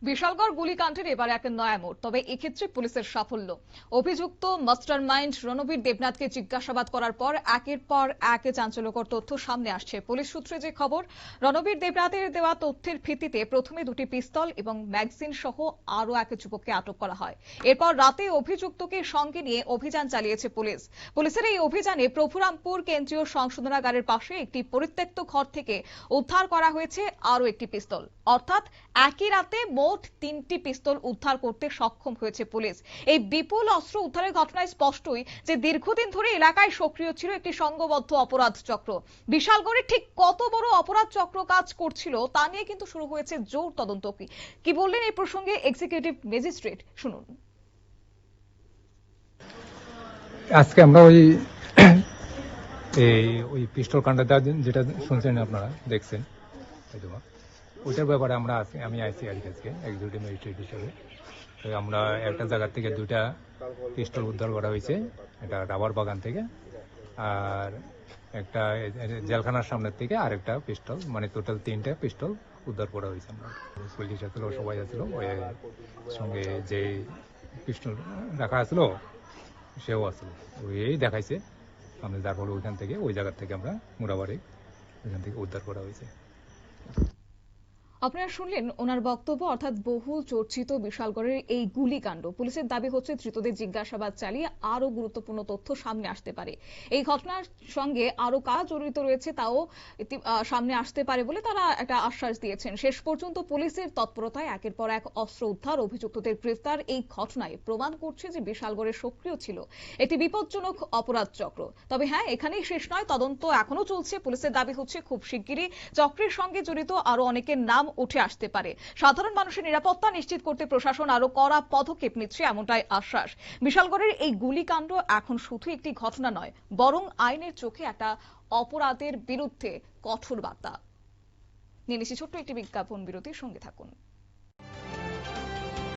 বিশালগড় গুলিকাণ্ডের এবার এক নয়া মোড়, তবে এক্ষেত্রে পুলিশের সাফল্য। অভিযুক্ত মাস্টারমাইন্ড রণবীর দেবনাথকে জিজ্ঞাসাবাদ করার পর একের পর এক চাঞ্চল্যকর তথ্য সামনে আসছে। পুলিশ সূত্রে যে খবর, রণবীর দেবনাথের দেওয়া তথ্যের ভিত্তিতে প্রথমে দুটি পিস্তল এবং ম্যাগাজিন সহ আরও এক যুবককে আটক করা হয়। এরপর রাতে অভিযুক্তকে সঙ্গে নিয়ে অভিযান চালিয়েছে পুলিশ। পুলিশের এই অভিযানে প্রভুরামপুর কেন্দ্রীয় সংশোধনাগারের পাশে একটি পরিত্যক্ত ঘর থেকে উদ্ধার করা হয়েছে আরও একটি পিস্তল। অর্থাৎ একই রাতে মোট 3টি পিস্তল উদ্ধার করতে সক্ষম হয়েছে পুলিশ। এই বিপুল অস্ত্র উদ্ধারের ঘটনায় স্পষ্টই যে দীর্ঘদিন ধরে এলাকায় সক্রিয় ছিল একটি সংঘবদ্ধ অপরাধ চক্র। বিশালগড়ে ঠিক কত বড় অপরাধ চক্র কাজ করছিল তা নিয়ে কিন্তু শুরু হয়েছে জোর তদন্ত। কি বললেন এই প্রসঙ্গে এক্সিকিউটিভ ম্যাজিস্ট্রেট, শুনুন। আজকে আমরা ওই পিস্তল কাণ্ডটা যেটা শুনছেন, আপনারা দেখছেন, ওইটার ব্যাপারে আমি আইসি আর আজকে এক্সিকিউটিভ ম্যাজিস্ট্রেট হিসেবে। আমরা একটা জায়গা থেকে 2টা পিস্তল উদ্ধার করা হয়েছে, এটা রাবার বাগান থেকে, আর একটা জেলখানার সামনের থেকে আরেকটা পিস্তল, মানে টোটাল 3টা পিস্তল উদ্ধার করা হয়েছে। আমরা পুলিশ আসলো, সবাই আসলো, ওই সঙ্গে যে পিস্তল রাখা আসলো সেও আসলো, ওই দেখাইছে আমরা, যার ফলে ওইখান থেকে ওই জায়গা থেকে আমরা মোড়াবাড়ি ওইখান থেকে উদ্ধার করা হয়েছে। আপনারা শুনলেন ওনার বক্তব্য। অর্থাৎ বহুল চর্চিত বিশালগড়ের এই গুলিকাণ্ড, পুলিশের দাবি হচ্ছে ধৃতদের জিজ্ঞাসাবাদ চালিয়ে আরো গুরুত্বপূর্ণ তথ্য সামনে আসতে পারে। এই ঘটনার সঙ্গে আরো কারা জড়িত রয়েছে তাও সামনে আসতে পারে বলে তারা একটা আশ্বাস দিয়েছেন। শেষ পর্যন্ত পুলিশের তৎপরতায় একের পর এক অস্ত্র উদ্ধার, অভিযুক্তদের গ্রেফতার, এই ঘটনায় প্রমাণ করছে যে বিশালগড়ে সক্রিয় ছিল একটি বিপজ্জনক অপরাধ চক্র। তবে হ্যাঁ, এখানেই শেষ নয়, তদন্ত এখনো চলছে। পুলিশের দাবি হচ্ছে খুব শিগগিরই চক্রের সঙ্গে জড়িত আরো অনেকের নাম উঠে আসতে পারে। সাধারণ মানুষের নিরাপত্তা নিশ্চিত করতে প্রশাসন আরো কড়া পদক্ষেপ নিচ্ছে, এমনটাই আশ্বাস। বিশালগড়ের এই গুলিকাণ্ড এখন শুধু একটি ঘটনা নয়, বরং আইনের চোখে একটা অপরাধের বিরুদ্ধে কঠোর বার্তা। নিয়ে নিচ্ছি ছোট্ট একটি বিজ্ঞাপন বিরতির, সঙ্গে থাকুন।